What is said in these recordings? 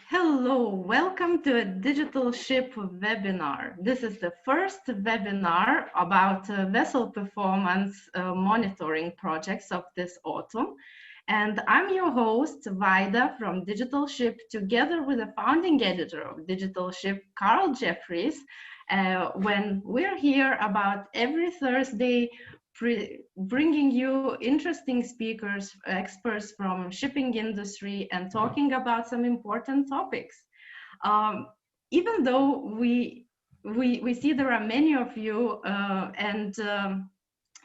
Hello, welcome to a Digital Ship webinar. This is the first webinar about vessel performance monitoring projects of this autumn. And I'm your host, Vaida from Digital Ship, together with the founding editor of Digital Ship, Carl Jeffries, when we're here about every Thursday bringing you interesting speakers, experts from shipping industry, and talking about some important topics. Even though we see there are many of you, the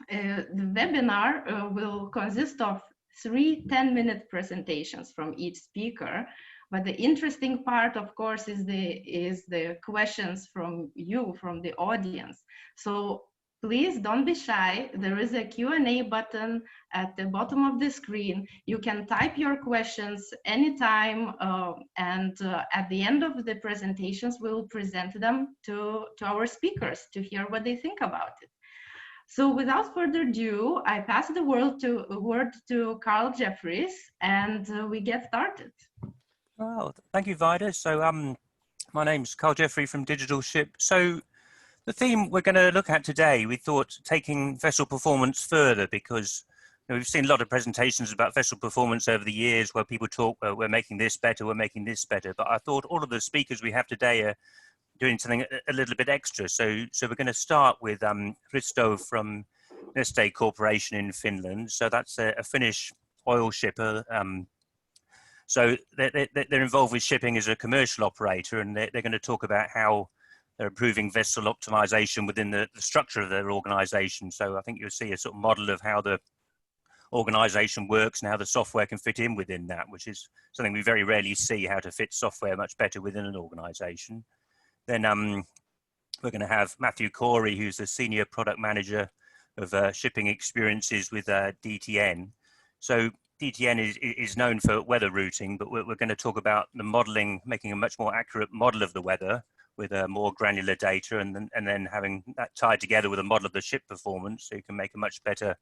webinar will consist of 3 10-minute presentations from each speaker. But the interesting part, of course, is the questions from you, from the audience. So please don't be shy. There is a Q&A button at the bottom of the screen. You can type your questions anytime, and at the end of the presentations, we'll present them to our speakers to hear what they think about it. So without further ado, I pass the word to Carl Jeffries, and we get started. Well, thank you, Vida. So my name's Carl Jeffrey from Digital Ship. So the theme we're going to look at today, we thought taking vessel performance further, because we've seen a lot of presentations about vessel performance over the years where people talk, we're making this better, we're making this better. But I thought all of the speakers we have today are doing something a little bit extra. So we're going to start with Risto from Neste Corporation in Finland. So that's a Finnish oil shipper. So they're involved with shipping as a commercial operator, and they're going to talk about how they're improving vessel optimization within the structure of their organization. So I think you'll see a sort of model of how the organization works and how the software can fit in within that, which is something we very rarely see, how to fit software much better within an organization. Then we're going to have Matthew Corey, who's the Senior Product Manager of Shipping Experiences with DTN. So DTN is known for weather routing, but we're going to talk about the modeling, making a much more accurate model of the weather with more granular data, and then having that tied together with a model of the ship performance, so you can make a much better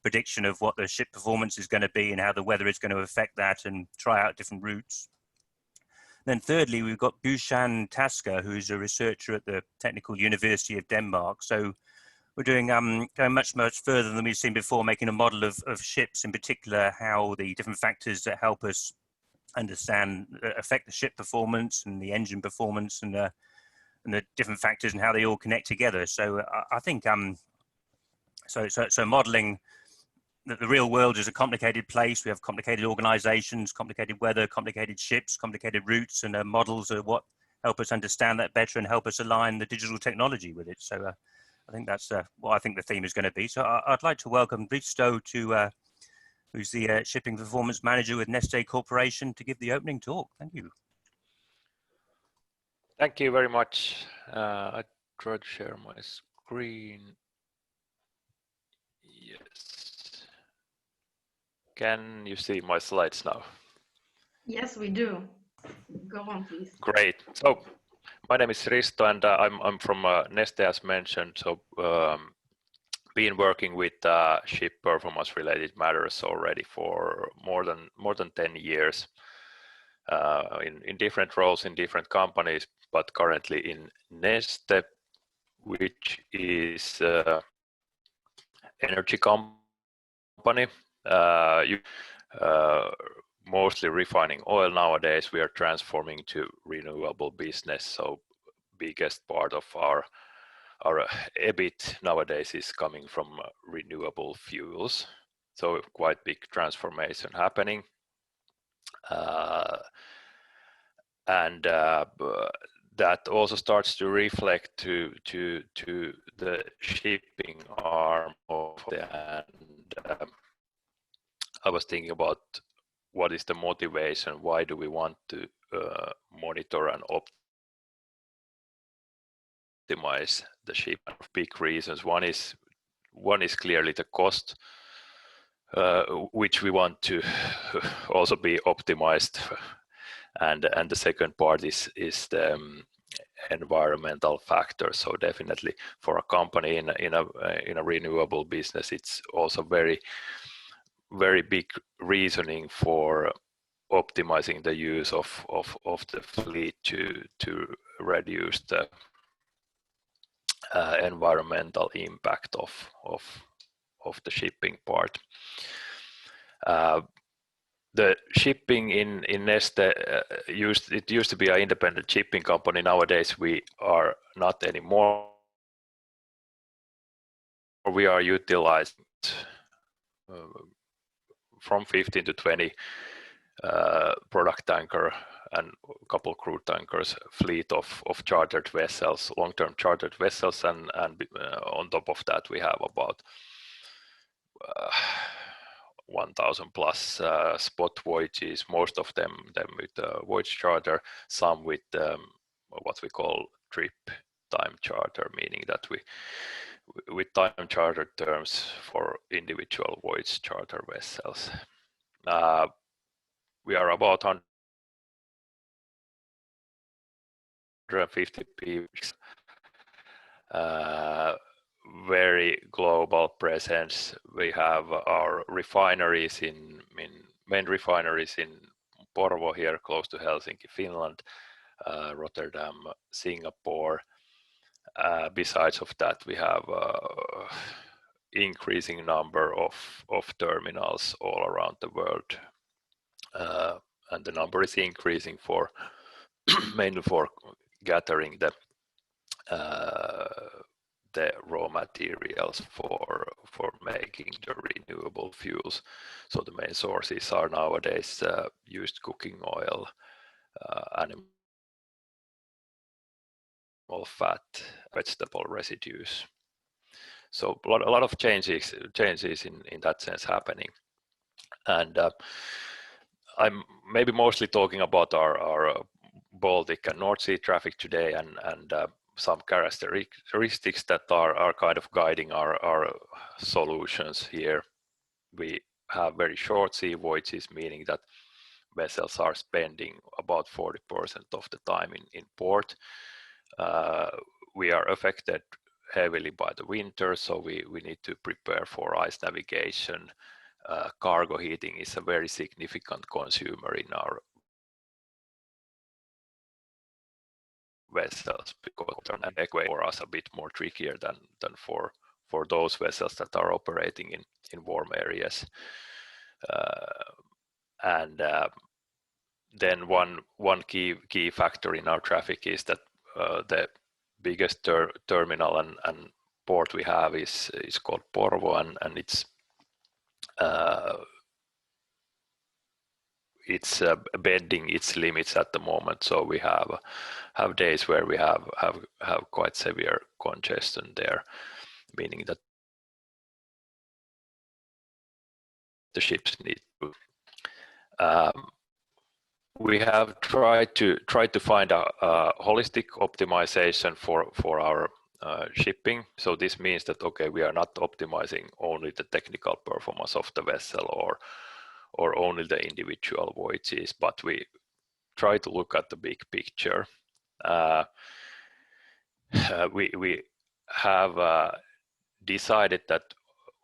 prediction of what the ship performance is going to be and how the weather is going to affect that, and try out different routes. Then thirdly, we've got Bhushan Taskar, who's a researcher at the Technical University of Denmark. So we're doing going much further than we've seen before, making a model of ships, in particular how the different factors that help us understand affect the ship performance and the engine performance, and the different factors and how they all connect together. So I think so modeling that the real world is a complicated place. We have complicated organizations, complicated weather, complicated ships, complicated routes, and models are what help us understand that better and help us align the digital technology with it. So I think that's what I think the theme is going to be. So I'd like to welcome Risto, who's the Shipping Performance Manager with Neste Corporation, to give the opening talk. Thank you. Thank you very much. I try to share my screen. Yes. Can you see my slides now? Yes, we do. Go on, please. Great. So my name is Risto, and I'm from Neste, as mentioned. So been working with ship performance related matters already for more than 10 years in different roles in different companies, but currently in Neste, which is energy company. Mostly refining oil nowadays. We are transforming to renewable business. So biggest part of our EBIT nowadays is coming from renewable fuels. So quite big transformation happening. And that also starts to reflect to the shipping arm of the, and I was thinking about what is the motivation, why do we want to monitor and optimize the ship? Big reasons. One is clearly the cost, which we want to also be optimized, and the second part is the environmental factor. So definitely for a company in a renewable business, it's also very big reasoning for optimizing the use of the fleet to reduce the environmental impact of the shipping part. The shipping in Neste used to be an independent shipping company. Nowadays we are not anymore. We are utilized from 15 to 20 product tanker and a couple crude tankers fleet of chartered vessels, long-term chartered vessels, and on top of that we have about 1,000 plus spot voyages, most of them with voyage charter, some with what we call trip time charter, meaning that we with time charter terms for individual voyage charter vessels. We are about 150 people, very global presence. We have our refineries main refineries in Porvoo here, close to Helsinki, Finland, Rotterdam, Singapore. Besides of that, we have increasing number of terminals all around the world, and the number is increasing for mainly for gathering the raw materials for making the renewable fuels. So the main sources are nowadays used cooking oil, animal fat, vegetable residues. So a lot of changes in that sense happening. And I'm maybe mostly talking about our Baltic and North Sea traffic today, and some characteristics that are kind of guiding our solutions here. We have very short sea voyages, meaning that vessels are spending about 40% of the time in port. We are affected heavily by the winter, so we need to prepare for ice navigation. Cargo heating is a very significant consumer in our vessels, because an equate for us a bit more trickier than for those vessels that are operating in warm areas. Then one key factor in our traffic is that the biggest terminal and port we have is called Porvoo, and it's bending its limits at the moment. So we have days where we have quite severe congestion there, meaning that the ships need to. We have tried to find a holistic optimization for our shipping. So this means that we are not optimizing only the technical performance of the vessel or only the individual voyages, but we try to look at the big picture. We have decided that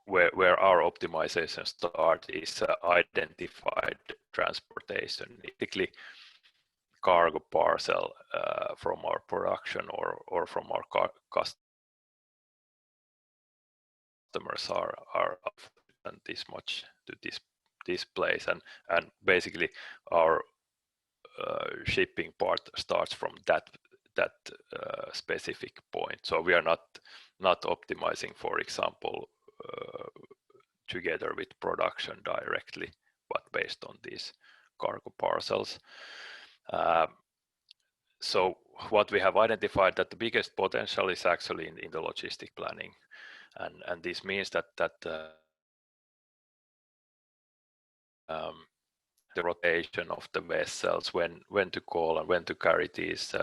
where our optimization start is identified transportation, typically cargo parcel from our production or from our customers are and this much to this place, and basically our shipping part starts from that specific point. So we are not optimizing, for example, together with production directly, but based on these cargo parcels. So what we have identified that the biggest potential is actually in the logistic planning, and this means that the rotation of the vessels, when to call and when to carry these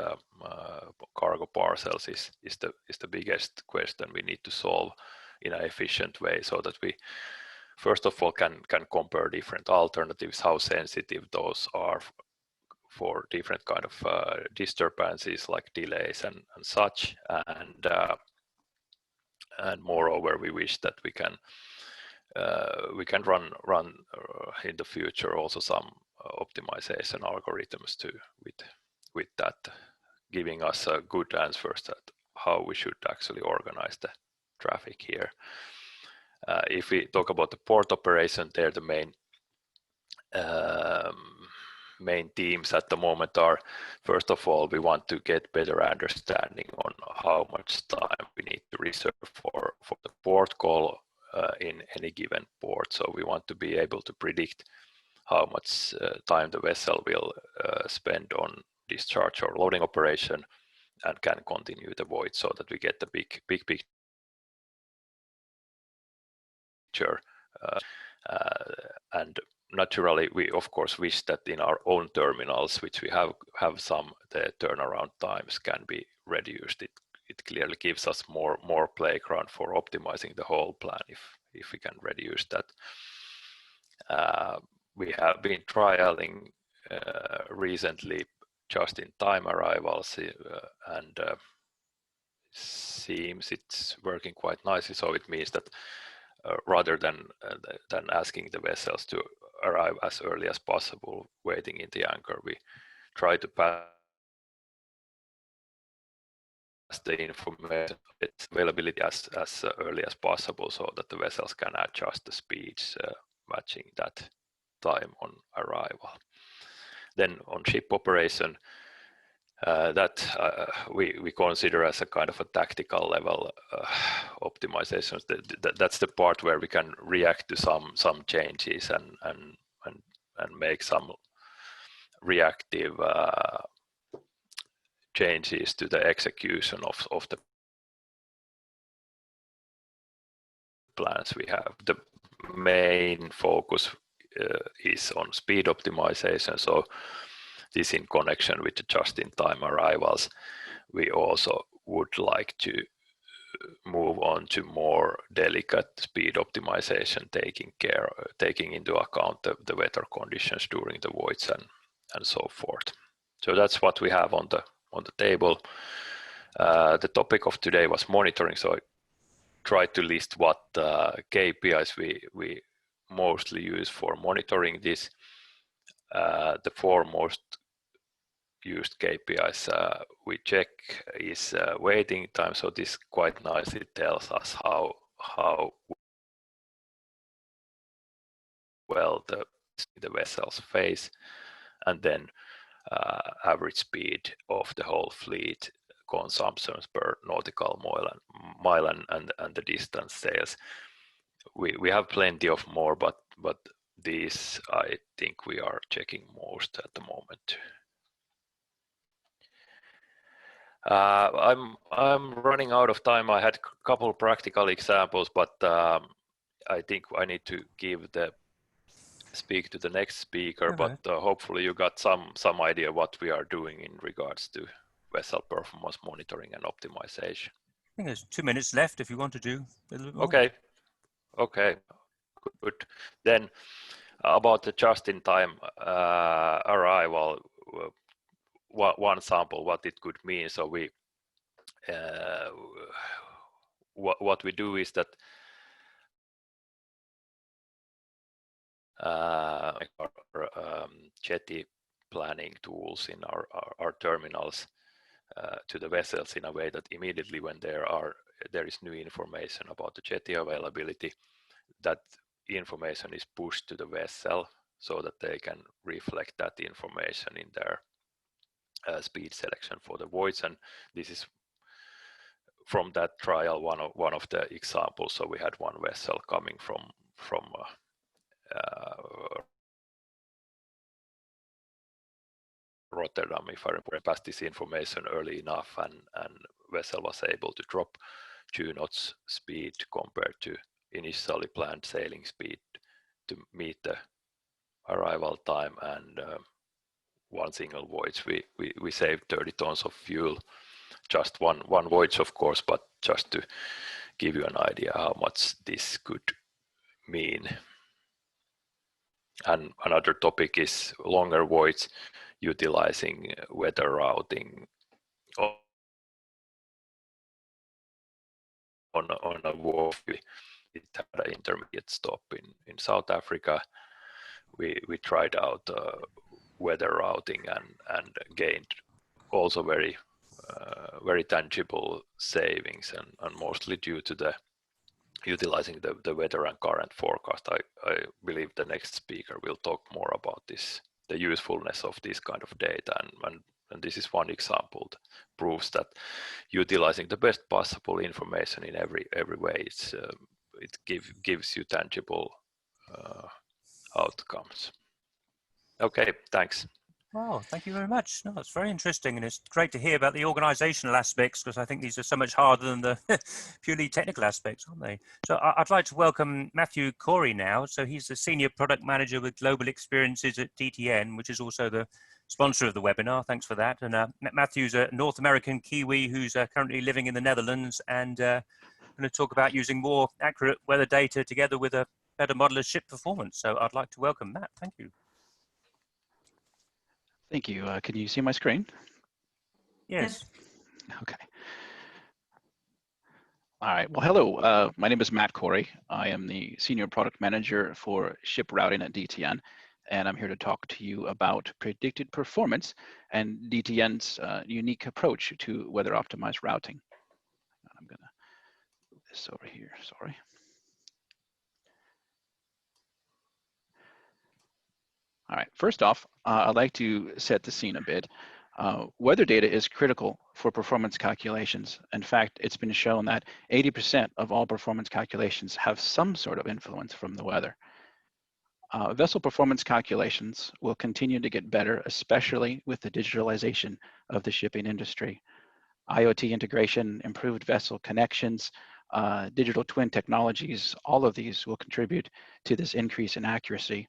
cargo parcels is the biggest question we need to solve in an efficient way, so that we first of all can compare different alternatives, how sensitive those are for different kind of disturbances like delays and such, and moreover we wish that we can we can run in the future also some optimization algorithms too with that, giving us good answers that how we should actually organize the traffic here. If we talk about the port operation, there the main themes at the moment are, first of all, we want to get better understanding on how much time we need to reserve for the port call in any given port. So we want to be able to predict how much time the vessel will spend on discharge or loading operation and can continue the voyage, so that we get the big picture. And naturally, we of course wish that in our own terminals, which we have some, the turnaround times can be reduced. It clearly gives us more playground for optimizing the whole plan if we can reduce that. We have been trialing recently just-in-time arrivals, and seems it's working quite nicely. So it means that rather than asking the vessels to arrive as early as possible, waiting in the anchor, we try to pass the information, its availability as early as possible, so that the vessels can adjust the speeds matching that time on arrival. Then on ship operation, that we consider as a kind of a tactical level optimization. That's the part where we can react to some changes and make some reactive changes to the execution of the plans we have. The main focus is on speed optimization. So this in connection with the just-in-time arrivals. We also would like to move on to more delicate speed optimization, taking into account the weather conditions during the voyage and so forth. So that's what we have on the table. The topic of today was monitoring, so I tried to list what KPIs we mostly use for monitoring this. The four most used KPIs we check is waiting time. So this quite nicely tells us how well the vessels face, and then average speed of the whole fleet, consumptions per nautical mile and the distance sails. We have plenty of more, but these I think we are checking most at the moment. I'm running out of time. I had a couple of practical examples, but I think I need to speak to the next speaker. Okay. But hopefully you got some idea what we are doing in regards to vessel performance monitoring and optimization. I think there's 2 minutes left if you want to do a little bit more. Okay, good. Then about the just-in-time arrival. One sample what it could mean. So we what we do is that our jetty planning tools in our terminals to the vessels in a way that immediately when there is new information about the jetty availability, that information is pushed to the vessel so that they can reflect that information in their speed selection for the voyage. And this is from that trial one of the examples. So we had one vessel coming from Rotterdam, if I remember, passed this information early enough, and vessel was able to drop 2 knots speed compared to initially planned sailing speed to meet the arrival time, and one single voyage we saved 30 tons of fuel. Just one voyage, of course, but just to give you an idea how much this could mean. And another topic is longer voyage, utilizing weather routing on a voyage. had an intermediate stop in South Africa. We tried out weather routing and gained also very tangible savings, and mostly due to the utilizing the weather and current forecast. I believe the next speaker will talk more about this, the usefulness of this kind of data, and this is one example that proves that utilizing the best possible information in every way, it gives you tangible outcomes. Okay, thanks. Well, thank you very much. No, it's very interesting, and it's great to hear about the organizational aspects, because I think these are so much harder than the purely technical aspects, aren't they? So I'd like to welcome Matthew Corey now. So he's the Senior Product Manager with Global Experiences at DTN, which is also the sponsor of the webinar. Thanks for that. And Matthew's a North American Kiwi who's currently living in the Netherlands, and going to talk about using more accurate weather data together with a better model of ship performance. So I'd like to welcome Matt. Thank you. Thank you. Can you see my screen? Yes. Okay. All right. Well, hello. My name is Matt Corey. I am the Senior Product Manager for Ship Routing at DTN, and I'm here to talk to you about predicted performance and DTN's unique approach to weather optimized routing. I'm going to move this over here. Sorry. All right, first off, I'd like to set the scene a bit. Weather data is critical for performance calculations. In fact, it's been shown that 80% of all performance calculations have some sort of influence from the weather. Vessel performance calculations will continue to get better, especially with the digitalization of the shipping industry. IoT integration, improved vessel connections, digital twin technologies, all of these will contribute to this increase in accuracy.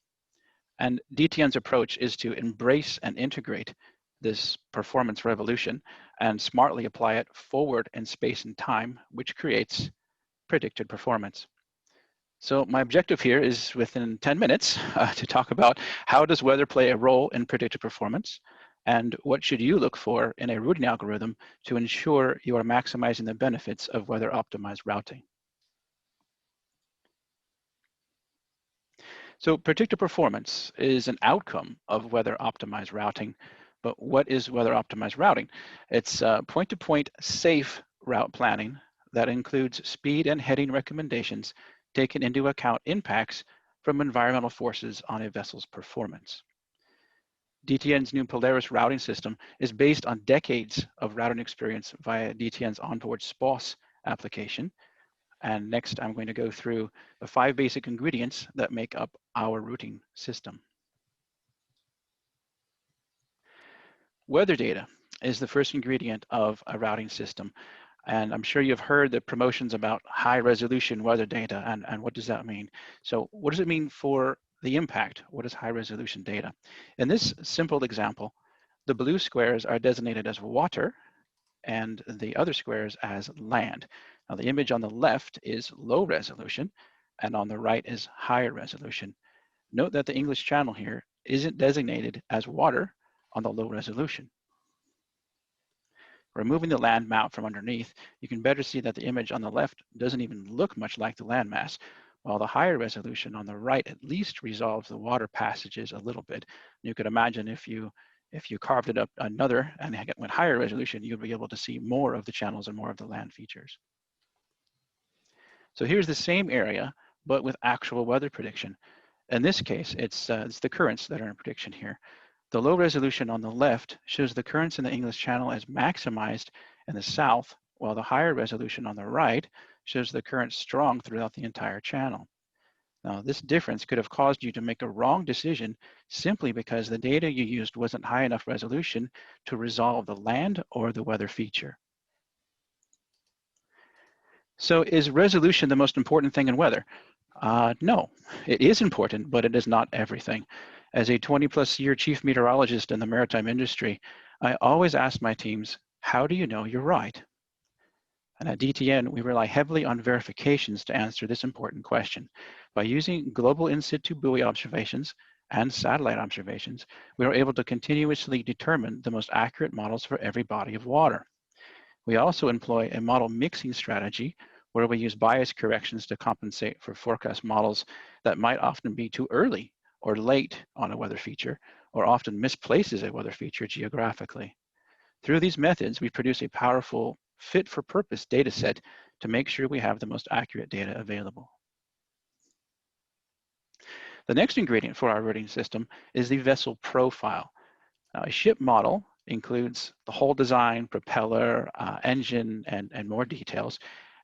And DTN's approach is to embrace and integrate this performance revolution and smartly apply it forward in space and time, which creates predicted performance. So my objective here is within 10 minutes to talk about how does weather play a role in predicted performance, and what should you look for in a routing algorithm to ensure you are maximizing the benefits of weather optimized routing. So predicted performance is an outcome of weather optimized routing, but what is weather optimized routing? It's point-to-point safe route planning that includes speed and heading recommendations taking into account impacts from environmental forces on a vessel's performance. DTN's new Polaris routing system is based on decades of routing experience via DTN's onboard SPOS application. And next, I'm going to go through the 5 basic ingredients that make up our routing system. Weather data is the first ingredient of a routing system. And I'm sure you've heard the promotions about high resolution weather data, and what does that mean? So what does it mean for the impact? What is high resolution data? In this simple example, the blue squares are designated as water and the other squares as land. Now the image on the left is low resolution and on the right is higher resolution. Note that the English Channel here isn't designated as water on the low resolution. Removing the land map from underneath, you can better see that the image on the left doesn't even look much like the landmass, while the higher resolution on the right at least resolves the water passages a little bit. You could imagine if you carved it up another and went higher resolution, you'd be able to see more of the channels and more of the land features. So here's the same area, but with actual weather prediction. In this case, it's the currents that are in prediction here. The low resolution on the left shows the currents in the English Channel as maximized in the south, while the higher resolution on the right shows the currents strong throughout the entire channel. Now, this difference could have caused you to make a wrong decision simply because the data you used wasn't high enough resolution to resolve the land or the weather feature. So is resolution the most important thing in weather? No, it is important, but it is not everything. As a 20+ year chief meteorologist in the maritime industry, I always ask my teams, how do you know you're right? And at DTN, we rely heavily on verifications to answer this important question. By using global in situ buoy observations and satellite observations, we are able to continuously determine the most accurate models for every body of water. We also employ a model mixing strategy where we use bias corrections to compensate for forecast models that might often be too early or late on a weather feature, or often misplaces a weather feature geographically. Through these methods, we produce a powerful fit-for-purpose data set to make sure we have the most accurate data available. The next ingredient for our routing system is the vessel profile. Now, a ship model includes the hull design, propeller, engine, and more details.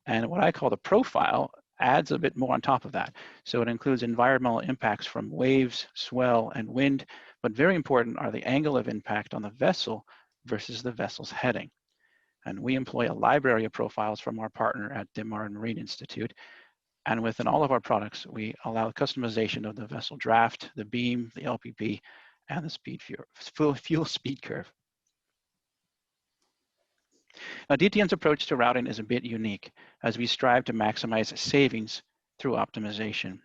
And what I call the profile adds a bit more on top of that. So it includes environmental impacts from waves, swell, and wind, but very important are the angle of impact on the vessel versus the vessel's heading. And we employ a library of profiles from our partner at the Marine Institute. And within all of our products, we allow customization of the vessel draft, the beam, the LPP, and the fuel speed curve. Now, DTN's approach to routing is a bit unique as we strive to maximize savings through optimization.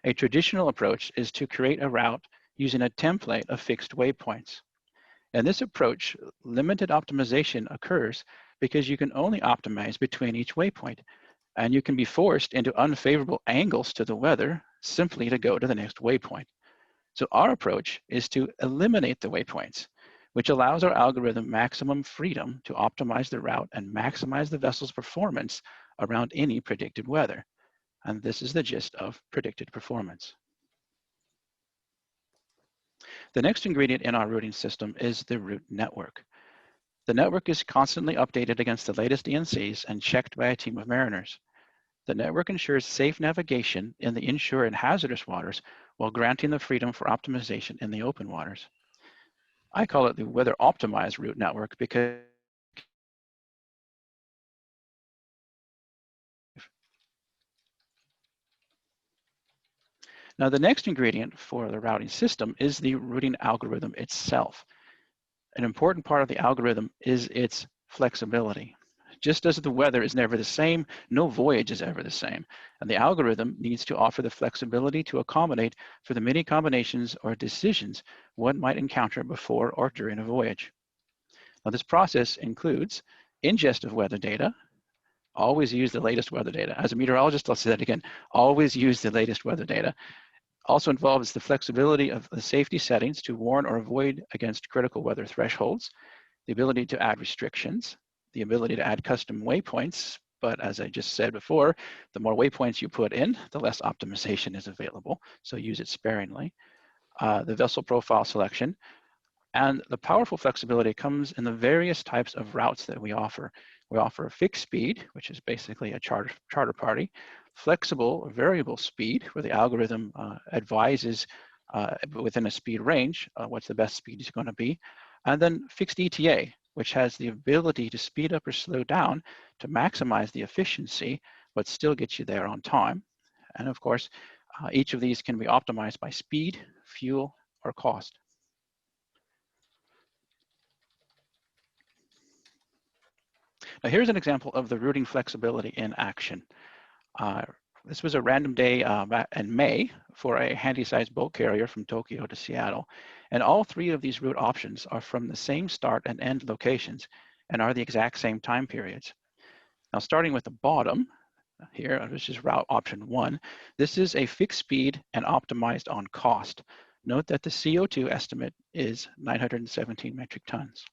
A traditional approach is to create a route using a template of fixed waypoints. In this approach, limited optimization occurs because you can only optimize between each waypoint, and you can be forced into unfavorable angles to the weather simply to go to the next waypoint. So our approach is to eliminate the waypoints, which allows our algorithm maximum freedom to optimize the route and maximize the vessel's performance around any predicted weather. And this is the gist of predicted performance. The next ingredient in our routing system is the route network. The network is constantly updated against the latest DNCs and checked by a team of mariners. The network ensures safe navigation in the inshore and hazardous waters while granting the freedom for optimization in the open waters. I call it the weather optimized route network because now the next ingredient for the routing system is the routing algorithm itself. An important part of the algorithm is its flexibility. Just as the weather is never the same, no voyage is ever the same. And the algorithm needs to offer the flexibility to accommodate for the many combinations or decisions one might encounter before or during a voyage. Now, this process includes ingest of weather data. Always use the latest weather data. As a meteorologist, I'll say that again, always use the latest weather data. Also involves the flexibility of the safety settings to warn or avoid against critical weather thresholds, the ability to add restrictions, the ability to add custom waypoints, but as I just said before, the more waypoints you put in, the less optimization is available, so use it sparingly. The vessel profile selection, and the powerful flexibility comes in the various types of routes that we offer. We offer a fixed speed, which is basically a charter party, flexible variable speed, where the algorithm advises within a speed range what's the best speed is going to be, and then fixed ETA, which has the ability to speed up or slow down to maximize the efficiency, but still get you there on time. And of course, each of these can be optimized by speed, fuel, or cost. Now here's an example of the routing flexibility in action. This was a random day in May for a handy-sized boat carrier from Tokyo to Seattle. And all three of these route options are from the same start and end locations and are the exact same time periods. Now starting with the bottom here, which is route option 1, this is a fixed speed and optimized on cost. Note that the CO2 estimate is 917 metric tons.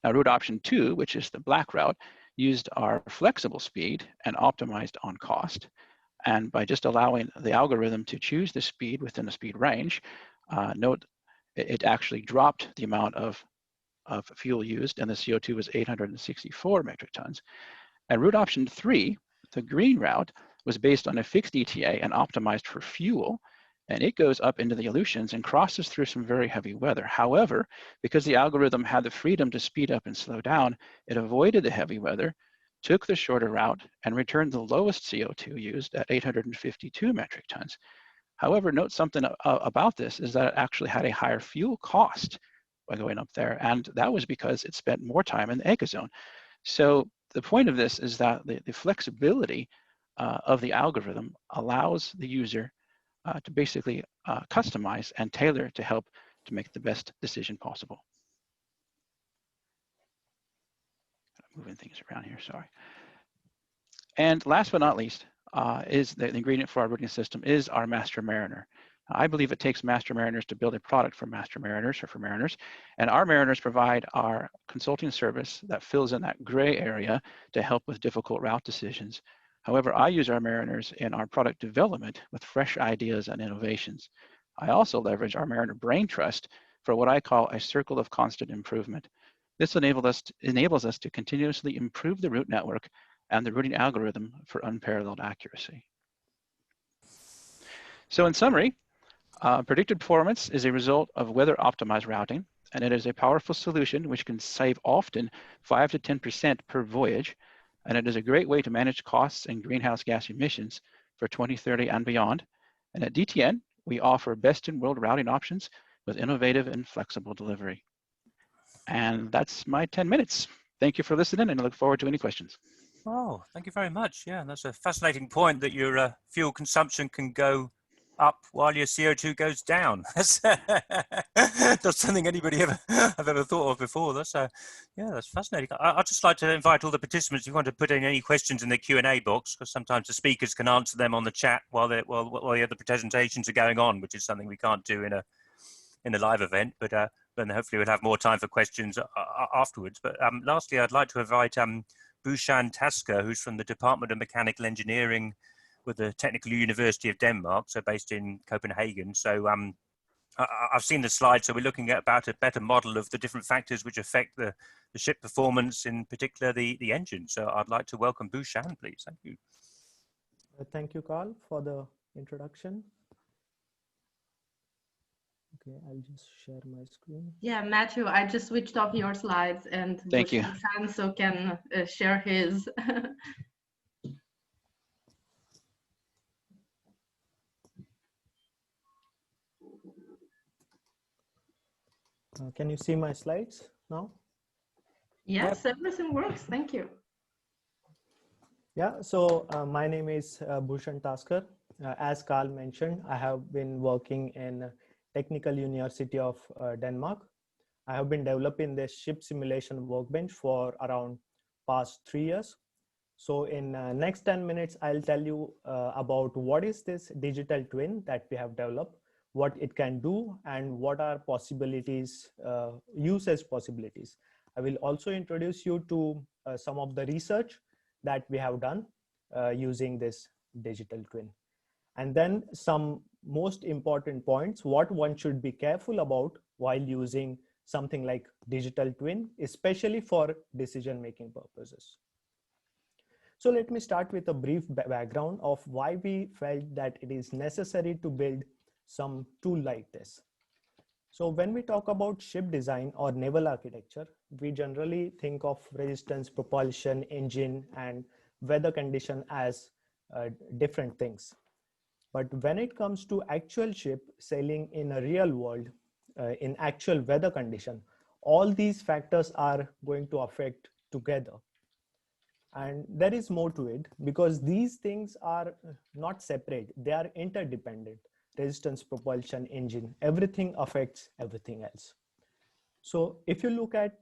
Now route option 2, which is the black route, used our flexible speed and optimized on cost. And by just allowing the algorithm to choose the speed within the speed range, note it actually dropped the amount of fuel used, and the CO2 was 864 metric tons. And route option 3, the green route, was based on a fixed ETA and optimized for fuel, and it goes up into the Aleutians and crosses through some very heavy weather. However, because the algorithm had the freedom to speed up and slow down, it avoided the heavy weather, took the shorter route, and returned the lowest CO2 used at 852 metric tons. However, note something about this is that it actually had a higher fuel cost by going up there, and that was because it spent more time in the ecozone. So the point of this is that the flexibility of the algorithm allows the user to basically customize and tailor to help to make the best decision possible. Moving things around here, sorry. And last but not least, is the ingredient for our routing system is our master mariner. I believe it takes master mariners to build a product for master mariners or for mariners. And our mariners provide our consulting service that fills in that gray area to help with difficult route decisions. However, I use our mariners in our product development with fresh ideas and innovations. I also leverage our mariner brain trust for what I call a circle of constant improvement. This enables us to continuously improve the route network and the routing algorithm for unparalleled accuracy. So in summary, predicted performance is a result of weather optimized routing, and it is a powerful solution which can save often 5 to 10% per voyage, and it is a great way to manage costs and greenhouse gas emissions for 2030 and beyond. And at DTN, we offer best in world routing options with innovative and flexible delivery. And that's my 10 minutes. Thank you for listening, and I look forward to any questions. Oh, thank you very much. Yeah, that's a fascinating point that your fuel consumption can go up while your CO2 goes down. That's not something anybody I've ever thought of before. That's yeah, that's fascinating. I'd just like to invite all the participants, if you want to put in any questions in the Q&A box, because sometimes the speakers can answer them on the chat while the other presentations are going on, which is something we can't do in a live event. But then hopefully we'll have more time for questions afterwards. But lastly, I'd like to invite Bhushan Taskar, who's from the Department of Mechanical Engineering with the Technical University of Denmark, so based in Copenhagen. So I've seen the slide, so we're looking at about a better model of the different factors which affect the ship performance, in particular the engine. So I'd like to welcome Bhushan, please. Thank you. Thank you, Carl, for the introduction. Okay, I'll just share my screen. Yeah, Matthew, I just switched off your slides, and Thank you. Bhushan so can share his. Can you see my slides now? Yes, everything works. Thank you. Yeah, so my name is Bhushan Taskar. As Carl mentioned, I have been working in Technical University of Denmark. I have been developing this ship simulation workbench for around past 3 years. So in next 10 minutes, I'll tell you about what is this digital twin that we have developed, what it can do, and what are possibilities, usage possibilities. I will also introduce you to some of the research that we have done using this digital twin. And then some most important points, what one should be careful about while using something like digital twin, especially for decision-making purposes. So let me start with a brief background of why we felt that it is necessary to build some tool like this. So when we talk about ship design or naval architecture, we generally think of resistance, propulsion, engine, and weather condition as different things. But when it comes to actual ship sailing in a real world, in actual weather condition, all these factors are going to affect together. And there is more to it because these things are not separate, they are interdependent. Resistance, propulsion, engine, everything affects everything else. So if you look at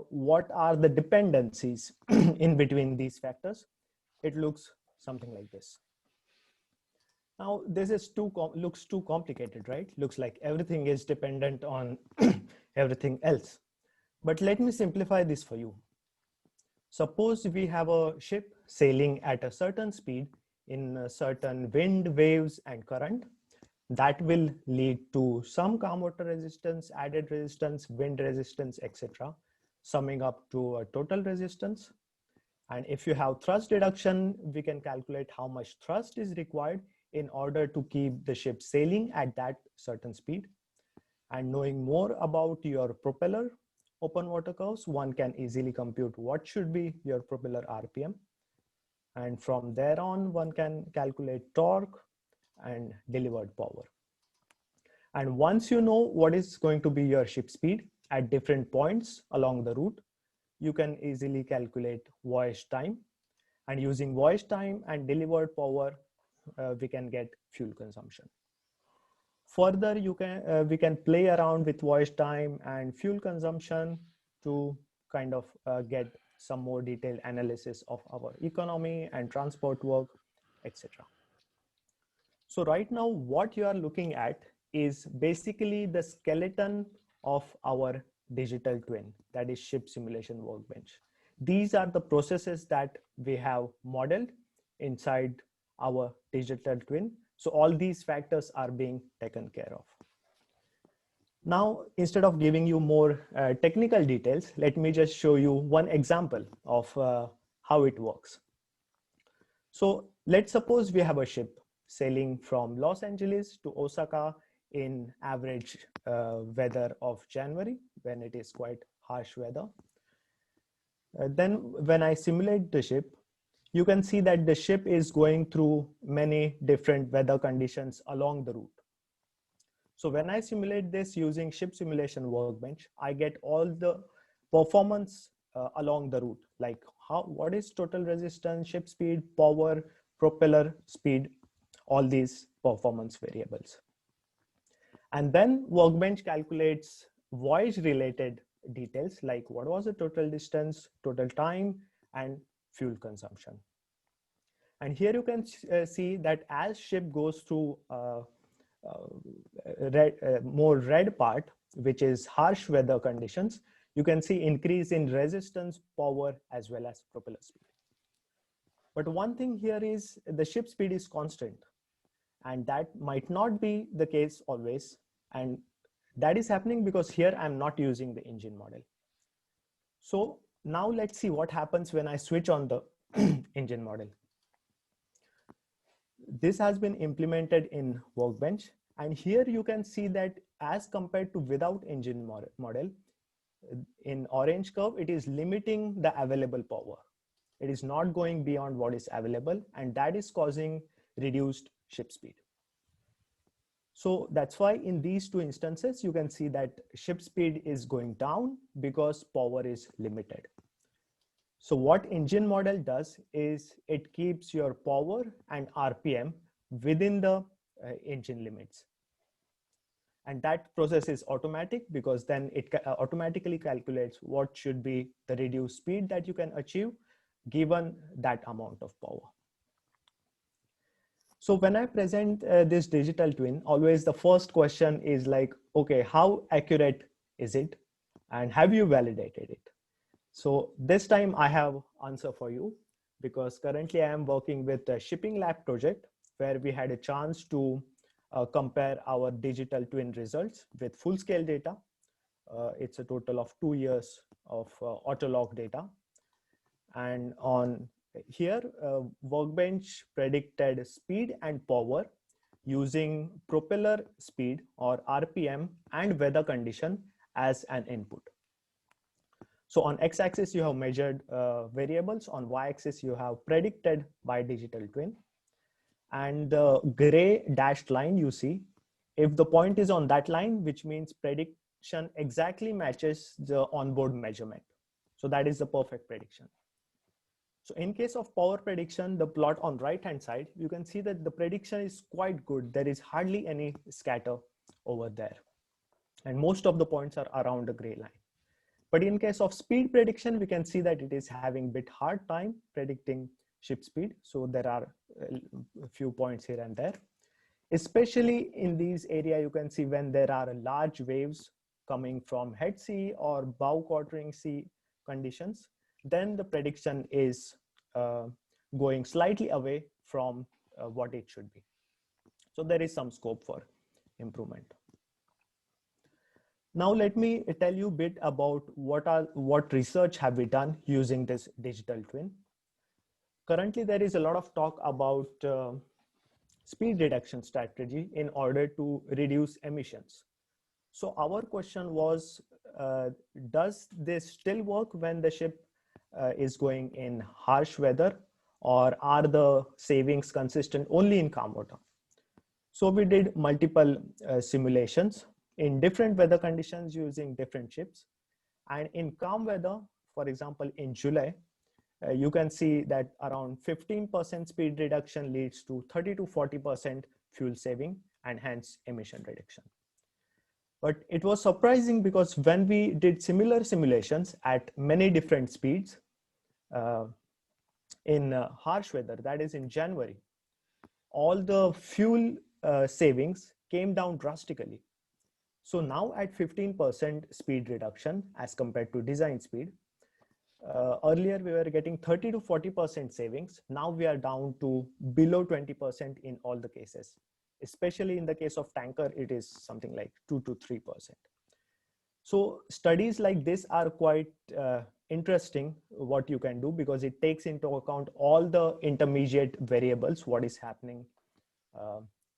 what are the dependencies in between these factors, it looks something like this. Now this is looks too complicated, right? Looks like everything is dependent on everything else. But let me simplify this for you. Suppose we have a ship sailing at a certain speed in a certain wind, waves, and current. That will lead to some calm water resistance, added resistance, wind resistance, etc., summing up to a total resistance. And if you have thrust reduction, we can calculate how much thrust is required in order to keep the ship sailing at that certain speed. And knowing more about your propeller open water curves, one can easily compute what should be your propeller RPM. And from there on, one can calculate torque and delivered power. And once you know what is going to be your ship speed at different points along the route, you can easily calculate voyage time. And using voyage time and delivered power, we can get fuel consumption. Further, we can play around with voyage time and fuel consumption to kind of get some more detailed analysis of our economy and transport work, etc. So right now, what you are looking at is basically the skeleton of our digital twin, that is ship simulation workbench. These are the processes that we have modeled inside our digital twin. So all these factors are being taken care of. Now, instead of giving you more technical details, let me just show you one example of how it works. So let's suppose we have a ship sailing from Los Angeles to Osaka in average weather of January, when it is quite harsh weather. Then when I simulate the ship, you can see that the ship is going through many different weather conditions along the route. So when I simulate this using ship simulation workbench, I get all the performance along the route, like what is total resistance, ship speed, power, propeller speed, all these performance variables. And then workbench calculates voyage related details, like what was the total distance, total time, and fuel consumption. And here you can see that as ship goes through more red part, which is harsh weather conditions, you can see increase in resistance, power, as well as propeller speed. But one thing here is the ship speed is constant, and that might not be the case always. And that is happening because here I'm not using the engine model. So now let's see what happens when I switch on the engine model. This has been implemented in Workbench, and here you can see that as compared to without engine model, in orange curve, it is limiting the available power. It is not going beyond what is available, and that is causing reduced ship speed. So that's why in these two instances, you can see that ship speed is going down because power is limited. So what engine model does is it keeps your power and RPM within the engine limits. And that process is automatic because then it automatically calculates what should be the reduced speed that you can achieve given that amount of power. So when I present this digital twin, always the first question is like, okay, how accurate is it? And have you validated it? So this time I have answer for you, because currently I am working with a shipping lab project where we had a chance to compare our digital twin results with full scale data. It's a total of 2 years of autolog data. And on here, Workbench predicted speed and power using propeller speed or RPM and weather condition as an input. So on x-axis, you have measured variables. On y-axis, you have predicted by digital twin. And the gray dashed line you see, if the point is on that line, which means prediction exactly matches the onboard measurement. So that is the perfect prediction. So in case of power prediction, the plot on right-hand side, you can see that the prediction is quite good. There is hardly any scatter over there. And most of the points are around the gray line. But in case of speed prediction, we can see that it is having a bit hard time predicting ship speed. So there are a few points here and there. Especially in these areas, you can see when there are large waves coming from head sea or bow quartering sea conditions, then the prediction is going slightly away from what it should be. So there is some scope for improvement. Now let me tell you a bit about what research have we done using this digital twin. Currently, there is a lot of talk about speed reduction strategy in order to reduce emissions. So our question was, does this still work when the ship is going in harsh weather, or are the savings consistent only in calm water? So we did multiple simulations in different weather conditions using different ships. And in calm weather, for example, in July, you can see that around 15% speed reduction leads to 30 to 40% fuel saving and hence emission reduction. But it was surprising because when we did similar simulations at many different speeds, in harsh weather, that is in January, all the fuel savings came down drastically. So now at 15% speed reduction as compared to design speed, earlier we were getting 30 to 40% savings. Now we are down to below 20% in all the cases. Especially in the case of tanker, it is something like 2 to 3%. So studies like this are quite interesting what you can do, because it takes into account all the intermediate variables, what is happening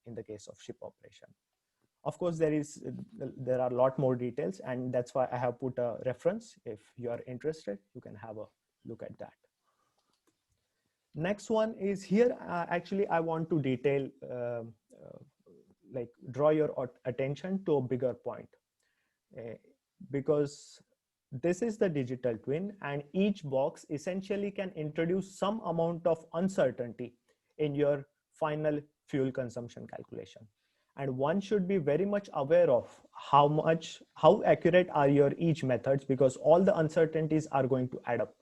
in the case of ship operation. Of course, there are a lot more details, and that's why I have put a reference. If you are interested, you can have a look at that. Next one is here. Actually, I want to detail, like draw your attention to a bigger point, because this is the digital twin, and each box essentially can introduce some amount of uncertainty in your final fuel consumption calculation. And one should be very much aware of how accurate are your each methods, because all the uncertainties are going to add up.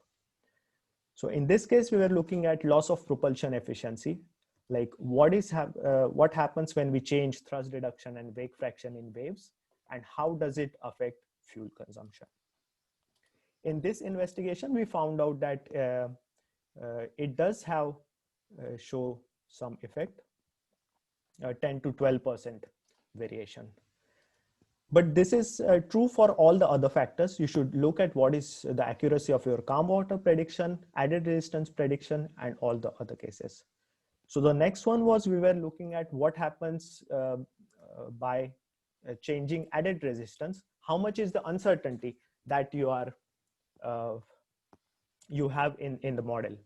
So in this case, we were looking at loss of propulsion efficiency, like what happens when we change thrust reduction and wake fraction in waves, and how does it affect fuel consumption. In this investigation, we found out that it does have show some effect, 10 to 12% variation. But this is true for all the other factors. You should look at what is the accuracy of your calm water prediction, added resistance prediction, and all the other cases. So the next one was we were looking at what happens by changing added resistance. How much is the uncertainty that you have in the model?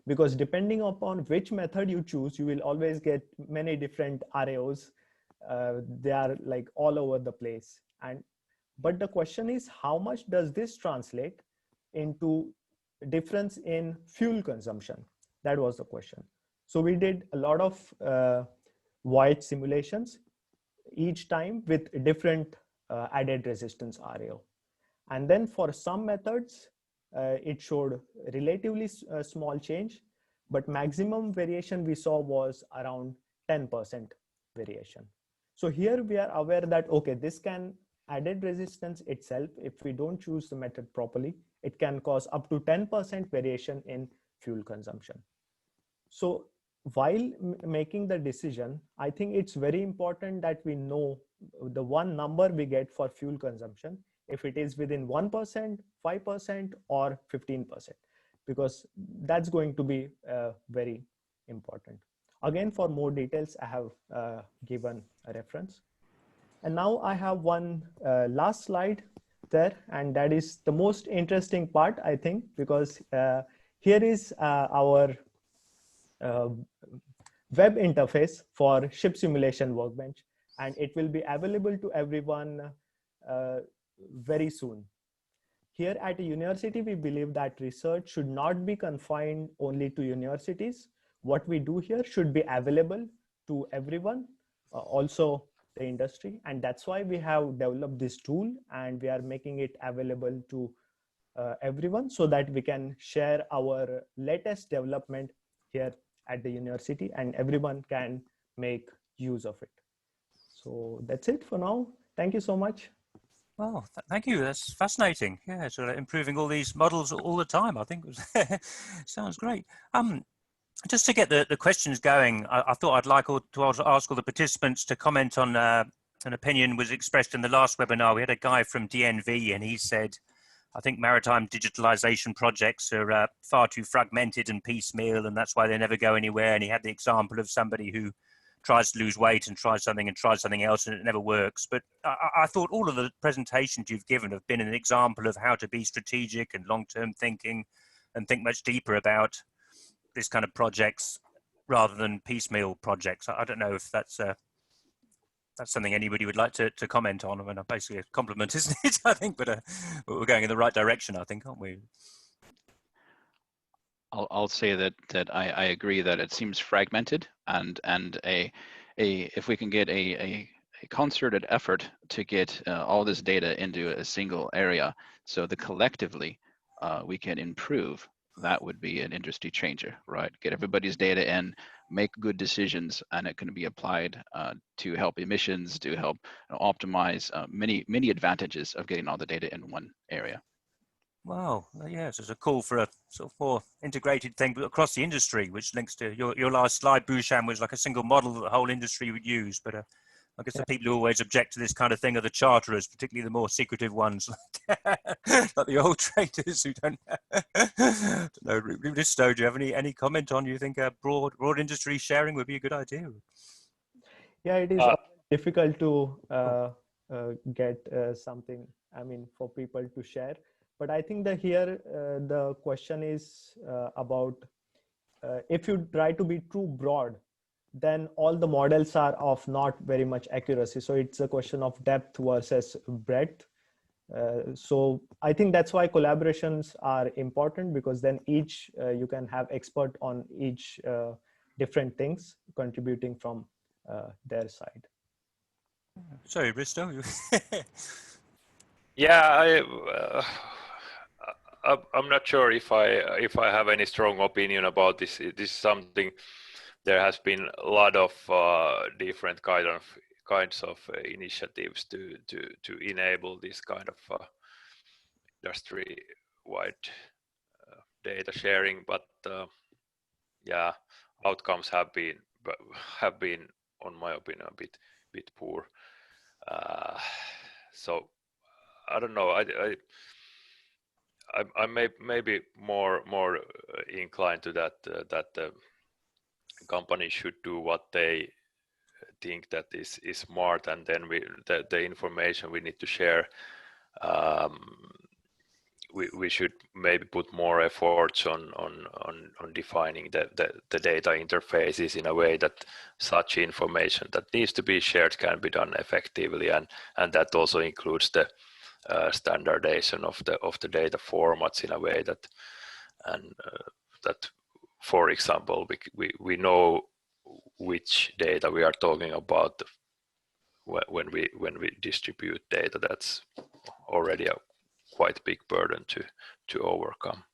Because depending upon which method you choose, you will always get many different RAOs. They are like all over the place. But the question is, how much does this translate into difference in fuel consumption? That was the question. So we did a lot of voyage simulations, each time with different added resistance RAO. And then for some methods, it showed relatively small change, but maximum variation we saw was around 10% variation. So here we are aware that, okay, this can added resistance itself, if we don't choose the method properly, it can cause up to 10% variation in fuel consumption. So while making the decision, I think it's very important that we know the one number we get for fuel consumption, if it is within 1%, 5%, or 15%, because that's going to be very important. Again, for more details, I have given a reference. And now I have one last slide there, and that is the most interesting part, I think, because here is our web interface for ship simulation workbench, and it will be available to everyone very soon. Here at a university, we believe that research should not be confined only to universities. What we do here should be available to everyone, also the industry. And that's why we have developed this tool, and we are making it available to everyone so that we can share our latest development here at the university and everyone can make use of it. So that's it for now. Thank you so much. Well, thank you. That's fascinating. Yeah, so improving all these models all the time, I think. Sounds great. Just to get the questions going, I thought I'd like to ask all the participants to comment on an opinion was expressed in the last webinar. We had a guy from DNV, and he said, I think maritime digitalization projects are far too fragmented and piecemeal, and that's why they never go anywhere. And he had the example of somebody who tries to lose weight and tries something else, and it never works. But I thought all of the presentations you've given have been an example of how to be strategic and long-term thinking and think much deeper about this kind of projects rather than piecemeal projects. I don't know if that's something anybody would like to comment on. I mean, basically a compliment, isn't it? I think, but we're going in the right direction, I think, aren't we? I'll say that I agree that it seems fragmented, and if we can get a concerted effort to get all this data into a single area, so that collectively we can improve that would be an industry changer, right? Get everybody's data in, make good decisions, and it can be applied to help emissions, to help optimize many advantages of getting all the data in one area. Wow, yes, it's a call for a sort of more integrated thing across the industry, which links to your last slide, Bhushan, was like a single model that the whole industry would use. But I guess the people who always object to this kind of thing are the charterers, particularly the more secretive ones, like the old traders who don't know. Risto, do you have any comment on, you think broad industry sharing would be a good idea? Yeah, it is difficult to get something, I mean, for people to share. But I think that here the question is about if you try to be too broad, then all the models are of not very much accuracy. So it's a question of depth versus breadth. So I think that's why collaborations are important, because then each you can have expert on each different things contributing from their side. Sorry, Risto. Yeah, I'm not sure if I have any strong opinion about this. This is something. There has been a lot of different kinds of initiatives to enable this kind of industry-wide data sharing, but yeah, outcomes have been, on my opinion, a bit poor. So I don't know. I may be more inclined to that the company should do what they think that is smart, and then the information we need to share, we should maybe put more efforts on defining the data interfaces in a way that such information that needs to be shared can be done effectively, and that also includes the standardization of the data formats in a way that that, for example, we know which data we are talking about when we distribute data. That's already a quite big burden to overcome.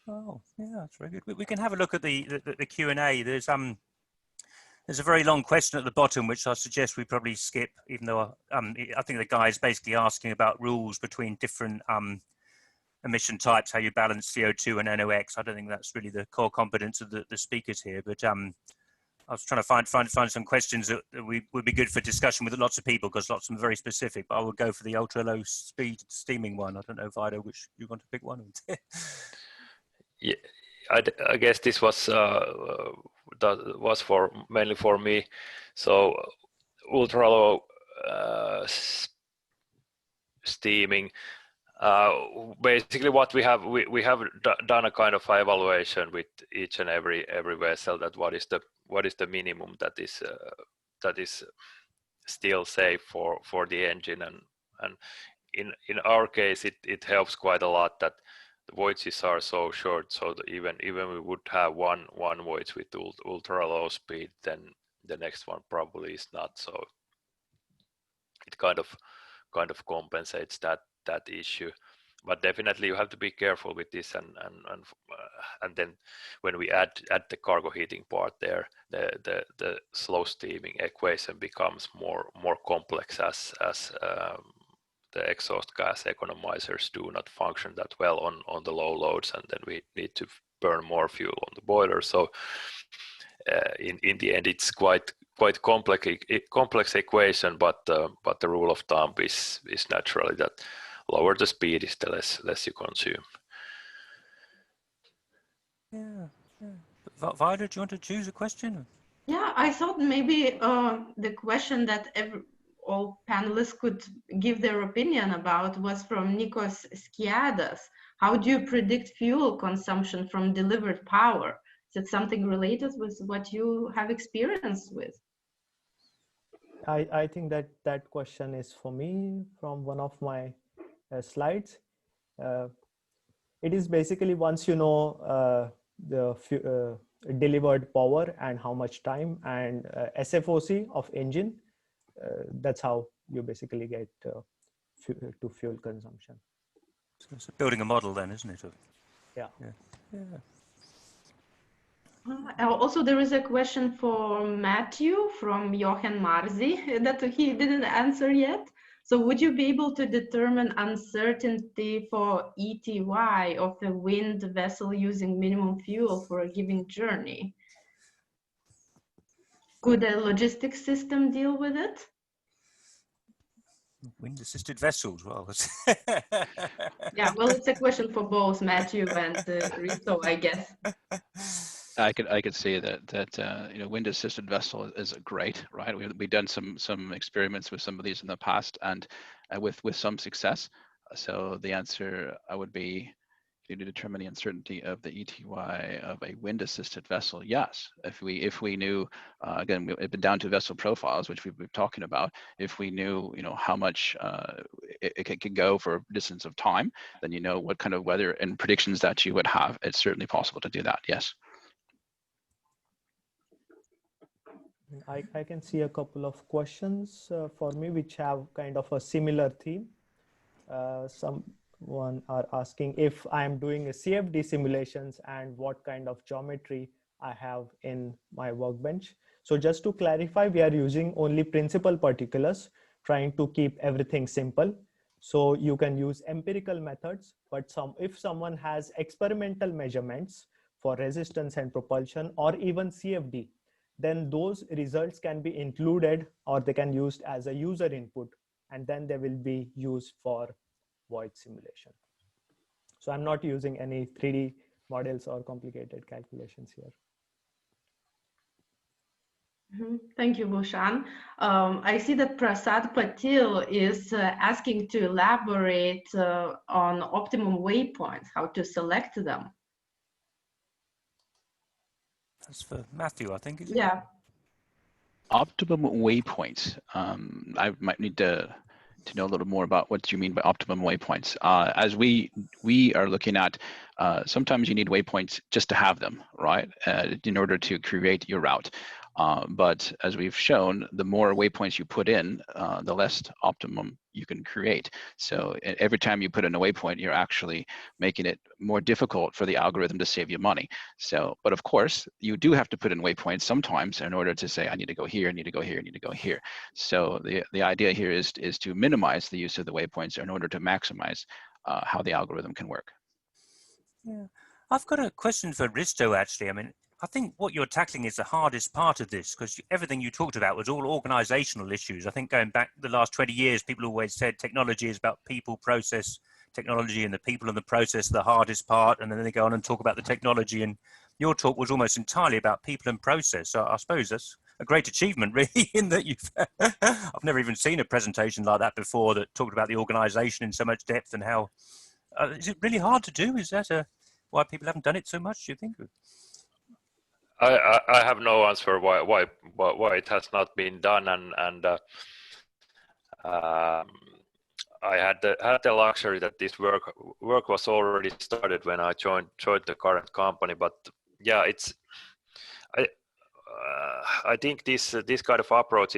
Oh, yeah, that's very good. We can have a look at the Q&A. There's a very long question at the bottom, which I suggest we probably skip, even though I think the guy is basically asking about rules between different emission types, how you balance CO2 and NOx. I don't think that's really the core competence of the speakers here, but I was trying to find some questions that would be good for discussion with lots of people, because lots of them are very specific, but I would go for the ultra low speed steaming one. I don't know, Vido, which you want to pick one. Yeah, I guess this was mainly for me. So ultra low steaming. Basically, what we have done a kind of evaluation with each and every vessel, that what is the minimum that is still safe for the engine, and in our case it helps quite a lot that the voyages are so short, so that even we would have one voyage with ultra low speed, then the next one probably is not, so it kind of compensates that issue. But definitely you have to be careful with this, and then when we add the cargo heating part there, the slow steaming equation becomes more complex as the exhaust gas economizers do not function that well on the low loads, and then we need to burn more fuel on the boiler. So in the end, it's quite complex equation, but the rule of thumb is naturally that lower the speed is the less you consume. Yeah. Vido, do you want to choose a question? Yeah, I thought maybe the question that all panelists could give their opinion about was from Nikos Skiadas. How do you predict fuel consumption from delivered power? Is it something related with what you have experience with? I think that question is for me from one of my slides. It is basically, once you know the delivered power and how much time and SFOC of engine, that's how you basically get to fuel consumption. So it's building a model then, isn't it? Yeah. Yeah. Also, there is a question for Matthew from Johan Marzi that he didn't answer yet. So would you be able to determine uncertainty for ETY of a wind vessel using minimum fuel for a given journey? Could a logistics system deal with it? Wind-assisted vessels, well. Yeah, well, it's a question for both Matthew and Risto, I guess. I could say that you know, wind-assisted vessel is great, right? We've done some experiments with some of these in the past, and with some success. So the answer would be, to determine the uncertainty of the ETY of a wind-assisted vessel. Yes, if we knew, again, it's been down to vessel profiles, which we've been talking about. If we knew, you know, how much it can go for a distance of time, then you know what kind of weather and predictions that you would have. It's certainly possible to do that. Yes. I can see a couple of questions for me which have kind of a similar theme. Someone are asking if I am doing a CFD simulations and what kind of geometry I have in my workbench. So just to clarify, we are using only principal particulars, trying to keep everything simple. So you can use empirical methods, but if someone has experimental measurements for resistance and propulsion or even CFD, then those results can be included or they can used as a user input, and then they will be used for void simulation. So I'm not using any 3D models or complicated calculations here. Thank you, Bhushan. I see that Prasad Patil is asking to elaborate on optimum waypoints, how to select them. That's for Matthew, I think. Is Yeah. it? Optimum waypoints. I might need to know a little more about what you mean by optimum waypoints. As we are looking at, sometimes you need waypoints just to have them, right? In order to create your route. But as we've shown, the more waypoints you put in, the less optimum you can create. So every time you put in a waypoint, you're actually making it more difficult for the algorithm to save you money. So, but of course, you do have to put in waypoints sometimes in order to say, I need to go here, I need to go here, I need to go here. So the idea here is to minimize the use of the waypoints in order to maximize how the algorithm can work. Yeah, I've got a question for Risto, actually. I mean, I think what you're tackling is the hardest part of this, because everything you talked about was all organizational issues. I think going back the last 20 years, people always said technology is about people, process, technology, and the people and the process are the hardest part. And then they go on and talk about the technology. And your talk was almost entirely about people and process. So I suppose that's a great achievement, really, in that you've, I've never even seen a presentation like that before that talked about the organization in so much depth and how, is it really hard to do? Is that why people haven't done it so much, do you think? I have no answer why it has not been done, and I had the luxury that this work was already started when I joined the current company. But yeah, I think this kind of approach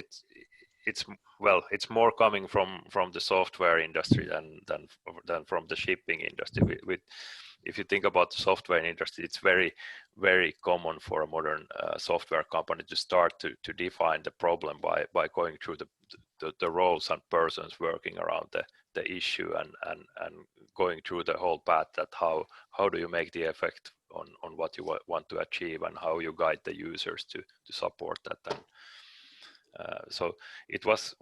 it's more coming from the software industry than from the shipping industry. If you think about the software industry, it's very, very common for a modern software company to start to define the problem by going through the roles and persons working around the issue and going through the whole path, that how do you make the effect on what you want to achieve, and how you guide the users to support that. And so it was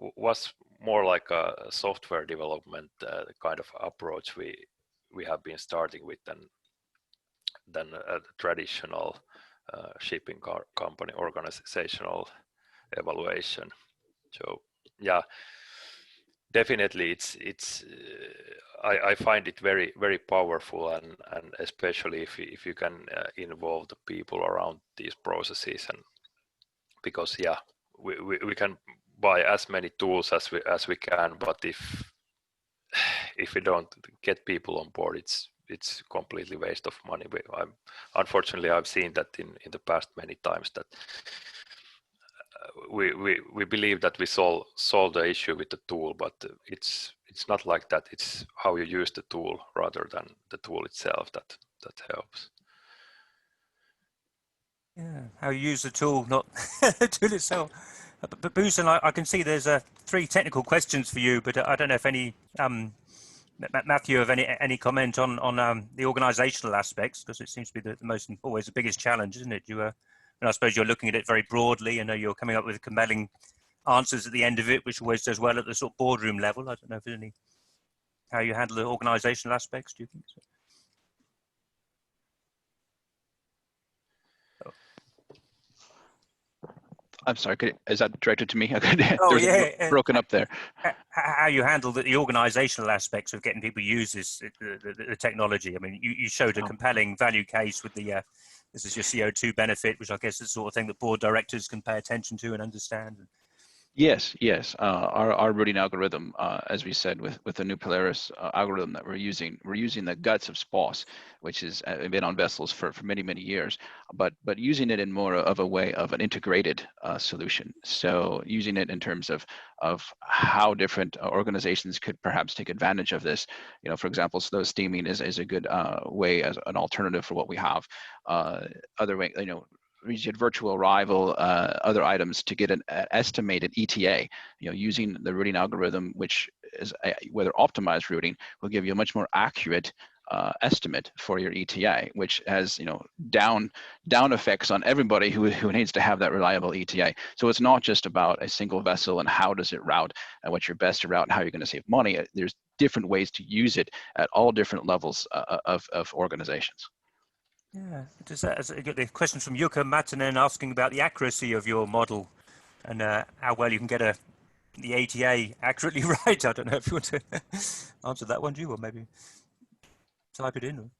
more like a software development kind of approach we have been starting with than a traditional shipping company organizational evaluation. So yeah, definitely I find it very, very powerful, and especially if you can involve the people around these processes, and because yeah, we can buy as many tools as we can, but if we don't get people on board, it's completely waste of money. Unfortunately, I've seen that in the past many times, that we believe that we solve the issue with the tool, but it's not like that. It's how you use the tool rather than the tool itself that helps. Yeah, how you use the tool, not the tool itself. But Bhushan, I can see there's 3 technical questions for you, but I don't know if any Matthew have any comment on the organisational aspects, because it seems to be the most always the biggest challenge, isn't it? And I suppose you're looking at it very broadly, and you're coming up with compelling answers at the end of it, which always does well at the sort of boardroom level. I don't know if there's any how you handle the organisational aspects. Do you think so? I'm sorry, is that directed to me? Oh, There's yeah. broken up there. How you handle the organisational aspects of getting people to use the technology. I mean, you showed a compelling value case with the this is your CO2 benefit, which I guess is the sort of thing that board directors can pay attention to and understand. Yes. Our routing algorithm, as we said, with the new Polaris algorithm that we're using the guts of SPOS, which has been on vessels for many years, but using it in more of a way of an integrated solution. So using it in terms of how different organizations could perhaps take advantage of this. You know, for example, slow steaming is a good way as an alternative for what we have. Other way, you know, rigid virtual arrival, other items to get an estimated ETA, you know, using the routing algorithm, which is whether optimized routing will give you a much more accurate estimate for your ETA, which has, you know, down effects on everybody who needs to have that reliable ETA. So it's not just about a single vessel and how does it route and what's your best route and how you're going to save money. There's different ways to use it at all different levels of organizations. Yeah, does that, I get the question from Jukka Matanen asking about the accuracy of your model and how well you can get the ATA accurately right. I don't know if you want to answer that one, do you, or maybe type it in. Or...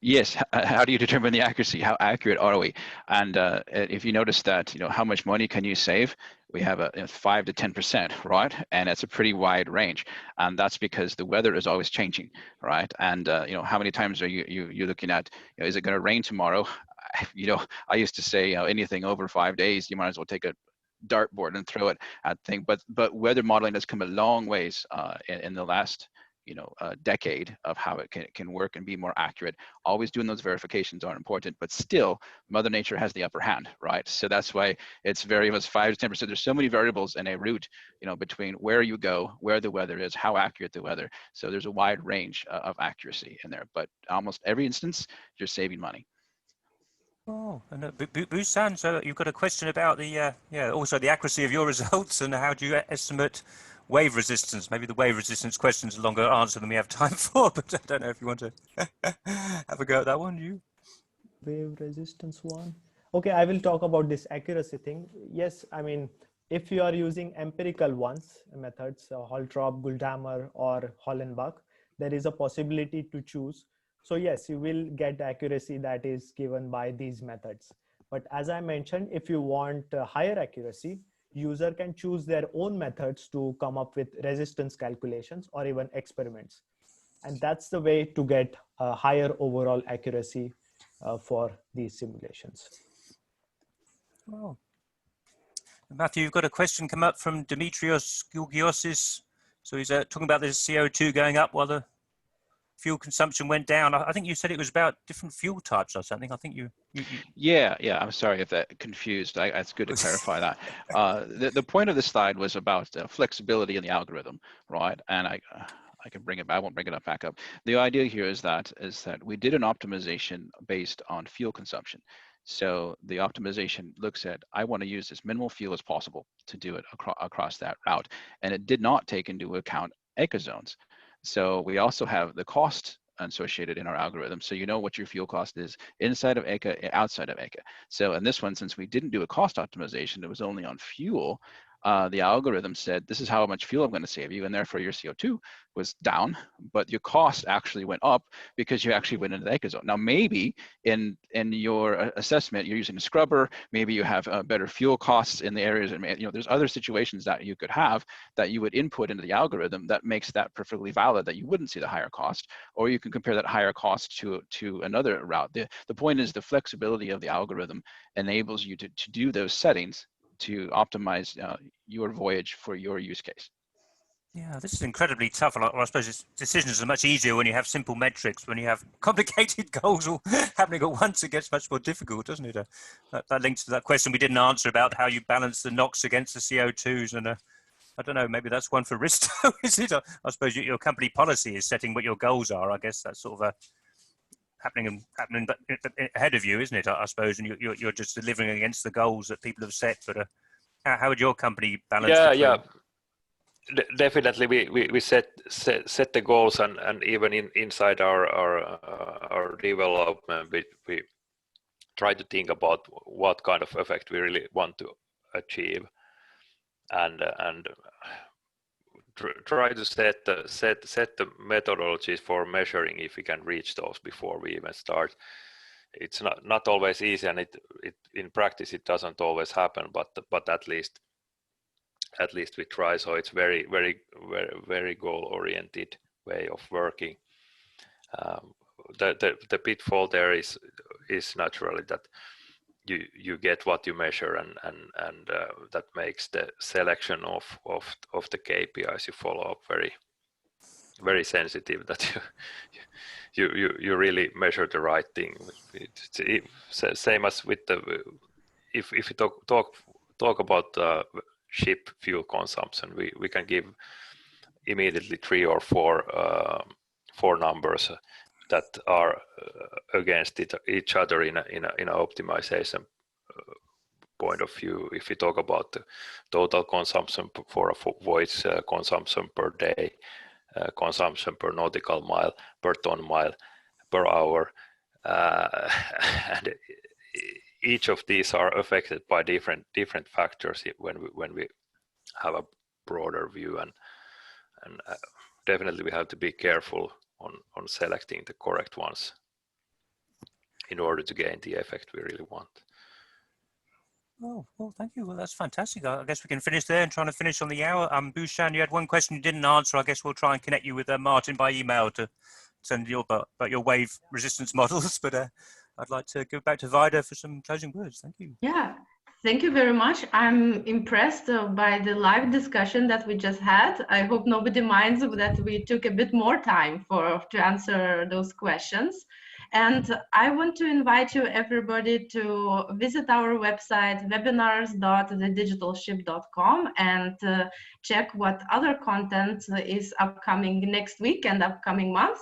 Yes, how do you determine the accuracy? How accurate are we? And if you notice that, you know, how much money can you save? We have a 5 to 10%, right? And it's a pretty wide range, and that's because the weather is always changing, right? And you know, how many times are you looking at? You know, is it going to rain tomorrow? You know, I used to say, you know, anything over 5 days, you might as well take a dartboard and throw it at thing. But weather modeling has come a long ways in the last, you know, decade of how it can work and be more accurate. Always doing those verifications are important, but still Mother Nature has the upper hand, right? So that's why it's very much 5 to 10%. There's so many variables in a route, you know, between where you go, where the weather is, how accurate the weather. So there's a wide range of accuracy in there, but almost every instance, you're saving money. Oh, and Bhushan, so you've got a question about the also the accuracy of your results and how do you estimate wave resistance? Maybe the wave resistance question is a longer answer than we have time for, but I don't know if you want to have a go at that one. You wave resistance one. Okay, I will talk about this accuracy thing. Yes, I mean, if you are using empirical methods, Holtrop, Guldhammer, or Hollenbach, there is a possibility to choose. So yes, you will get accuracy that is given by these methods. But as I mentioned, if you want higher accuracy, user can choose their own methods to come up with resistance calculations or even experiments. And that's the way to get a higher overall accuracy for these simulations. Oh. Matthew, you've got a question come up from Dimitrios Gilgiosis. So he's talking about the CO2 going up while the fuel consumption went down. I think you said it was about different fuel types or something. I think you... Yeah. I'm sorry if that confused. It's good to clarify that. The point of the slide was about flexibility in the algorithm, right? And I can bring it back. I won't bring it back up. The idea here is that we did an optimization based on fuel consumption. So the optimization looks at, I want to use as minimal fuel as possible to do it across that route. And it did not take into account eco zones. So we also have the cost associated in our algorithm. So you know what your fuel cost is inside of ECA, outside of ECA. So in this one, since we didn't do a cost optimization, it was only on fuel, the algorithm said, this is how much fuel I'm going to save you, and therefore your CO2 was down, but your cost actually went up because you actually went into the eco zone. Now, maybe in your assessment, you're using a scrubber, maybe you have better fuel costs in the areas, and you know, there's other situations that you could have that you would input into the algorithm that makes that perfectly valid, that you wouldn't see the higher cost, or you can compare that higher cost to another route. The point is the flexibility of the algorithm enables you to do those settings to optimize your voyage for your use case. Yeah, this is incredibly tough. Well, I suppose decisions are much easier when you have simple metrics. When you have complicated goals all happening at once, it gets much more difficult, doesn't it? That links to that question we didn't answer about how you balance the NOx against the CO2s. And I don't know, maybe that's one for Risto, is it? I suppose your company policy is setting what your goals are. I guess that's sort of happening ahead of you, isn't it? I suppose, and you're just delivering against the goals that people have set. But how would your company balance? Yeah. Definitely, we set the goals, and even inside our development, we try to think about what kind of effect we really want to achieve, and try to set the methodologies for measuring if we can reach those before we even start. It's not always easy, and it in practice it doesn't always happen, but at least we try. So it's very goal-oriented way of working. The pitfall there is naturally that you get what you measure, and that makes the selection of the KPIs you follow up very sensitive, that you really measure the right thing. It's same as with if you talk about ship fuel consumption, we can give immediately 3 or 4 numbers that are against each other in an optimization point of view. If we talk about the total consumption for a voyage, consumption per day, consumption per nautical mile, per ton mile, per hour, and each of these are affected by different factors when we have a broader view, and definitely we have to be careful on selecting the correct ones in order to gain the effect we really want. Oh, well, thank you. Well, that's fantastic. I guess we can finish there and trying to finish on the hour. Bhushan, you had one question you didn't answer. I guess we'll try and connect you with Martin by email to send you about your wave resistance models. But I'd like to go back to Vida for some closing words. Thank you. Yeah, thank you very much. I'm impressed by the live discussion that we just had. I hope nobody minds that we took a bit more time to answer those questions. And I want to invite you, everybody, to visit our website, webinars.thedigitalship.com, and check what other content is upcoming next week and upcoming months.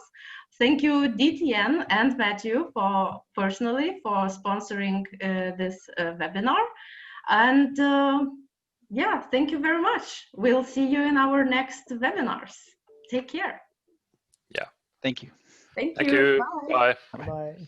Thank you, DTN and Matthew, personally for sponsoring this webinar. And yeah, thank you very much. We'll see you in our next webinars. Take care. Yeah. Thank you. Thank you. Bye. Bye. Bye.